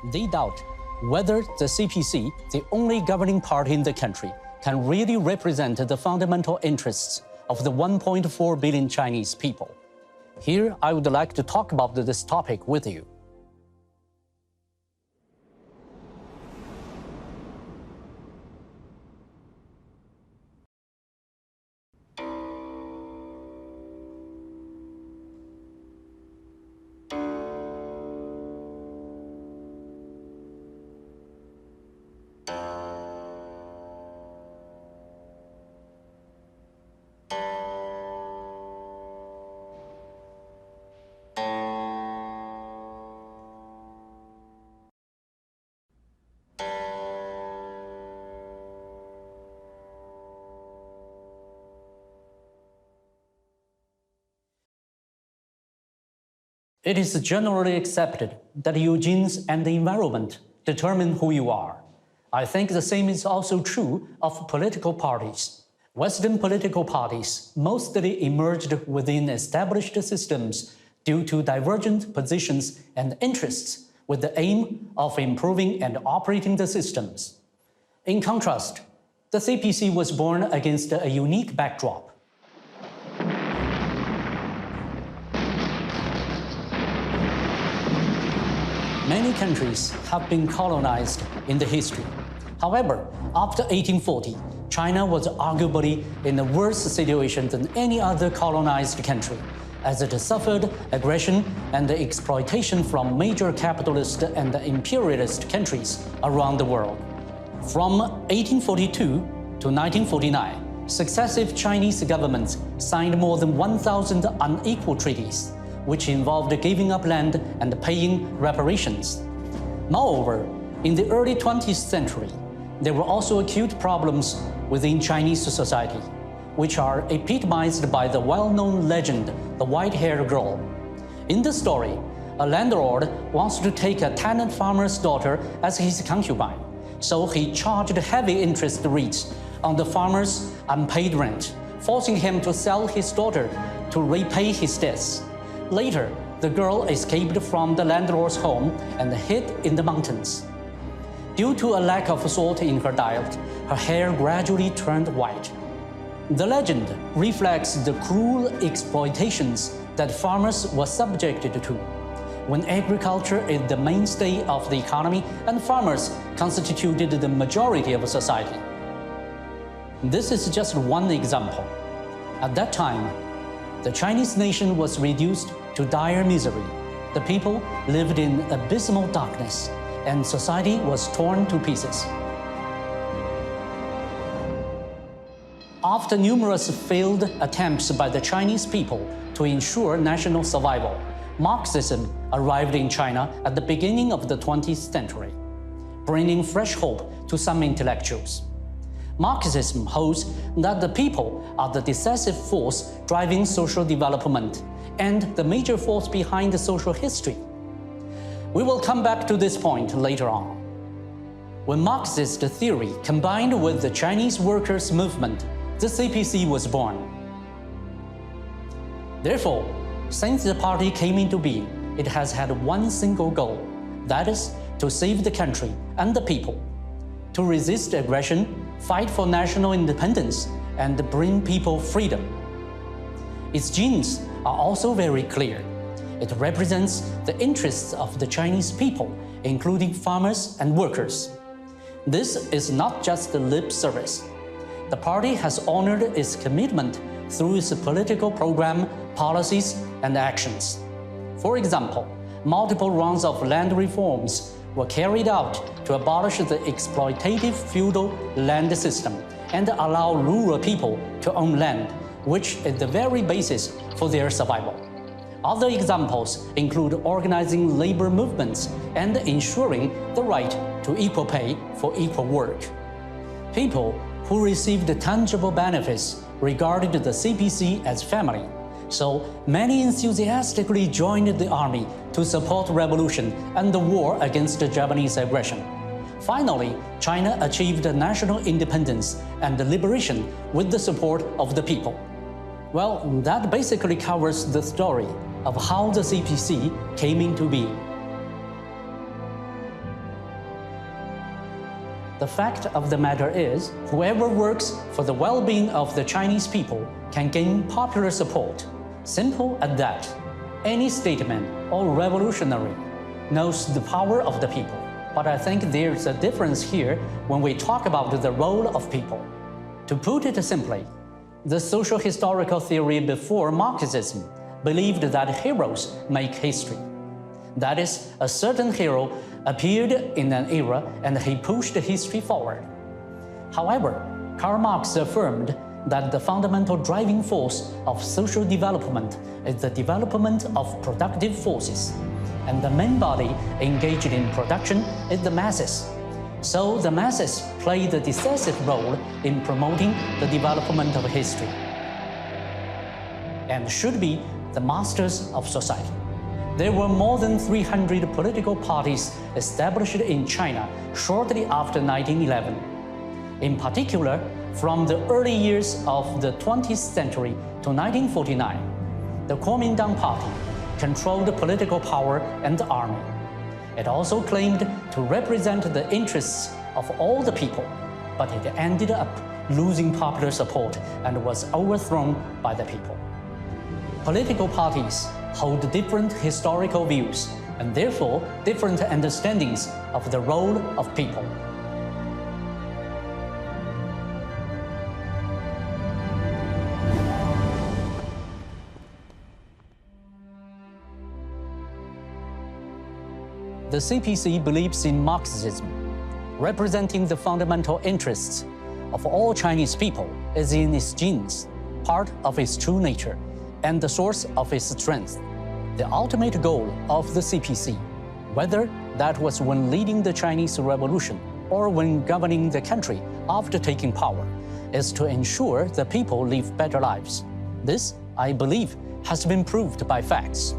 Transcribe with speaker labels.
Speaker 1: They doubt whether the CPC, the only governing party in the country, can really represent the fundamental interests of the 1.4 billion Chinese people. Here, I would like to talk about this topic with you. It is generally accepted that your genes and the environment determine who you are. I think the same is also true of political parties. Western political parties mostly emerged within established systems due to divergent positions and interests with the aim of improving and operating the systems. In contrast, the CPC was born against a unique backdrop. Many countries have been colonized in the history. However, after 1840, China was arguably in a worse situation than any other colonized country, as it suffered aggression and exploitation from major capitalist and imperialist countries around the world. From 1842 to 1949, successive Chinese governments signed more than 1,000 unequal treaties, which involved giving up land and paying reparations. Moreover, in the early 20th century, there were also acute problems within Chinese society, which are epitomized by the well-known legend, the white-haired girl. In the story, a landlord wants to take a tenant farmer's daughter as his concubine, so he charged heavy interest rates on the farmer's unpaid rent, forcing him to sell his daughter to repay his debts. Later, the girl escaped from the landlord's home and hid in the mountains. Due to a lack of salt in her diet, her hair gradually turned white. The legend reflects the cruel exploitations that farmers were subjected to, when agriculture is the mainstay of the economy and farmers constituted the majority of society. This is just one example. At that time, the Chinese nation was reduced to dire misery. The people lived in abysmal darkness, and society was torn to pieces. After numerous failed attempts by the Chinese people to ensure national survival, Marxism arrived in China at the beginning of the 20th century, bringing fresh hope to some intellectuals. Marxism holds that the people are the decisive force driving social development and the major force behind the social history. We will come back to this point later on. When Marxist theory combined with the Chinese workers' movement, the CPC was born. Therefore, since the party came into being, it has had one single goal, that is, to save the country and the people, to resist aggression, fight for national independence, and bring people freedom. Its genes are also very clear. It represents the interests of the Chinese people, including farmers and workers. This is not just lip service. The party has honored its commitment through its political program, policies, and actions. For example, multiple rounds of land reforms were carried out to abolish the exploitative feudal land system and allow rural people to own land, which is the very basis for their survival. Other examples include organizing labor movements and ensuring the right to equal pay for equal work. People who received tangible benefits regarded the CPC as family, so many enthusiastically joined the army to support revolution and the war against Japanese aggression. Finally, China achieved national independence and liberation with the support of the people. Well, that basically covers the story of how the CPC came into being. The fact of the matter is, whoever works for the well-being of the Chinese people can gain popular support. Simple as that. Any statesman or revolutionary knows the power of the people. But I think there's a difference here when we talk about the role of people. To put it simply, the social historical theory before Marxism believed that heroes make history. That is, a certain hero appeared in an era and he pushed history forward. However, Karl Marx affirmed that the fundamental driving force of social development is the development of productive forces, and the main body engaged in production is the masses. So the masses play the decisive role in promoting the development of history and should be the masters of society. There were more than 300 political parties established in China shortly after 1911. In particular, from the early years of the 20th century to 1949, the Kuomintang Party controlled political power and the army. It also claimed to represent the interests of all the people, but it ended up losing popular support and was overthrown by the people. Political parties hold different historical views and therefore different understandings of the role of people. The CPC believes in Marxism. Representing the fundamental interests of all Chinese people is in its genes, part of its true nature, and the source of its strength. The ultimate goal of the CPC, whether that was when leading the Chinese Revolution or when governing the country after taking power, is to ensure the people live better lives. This, I believe, has been proved by facts.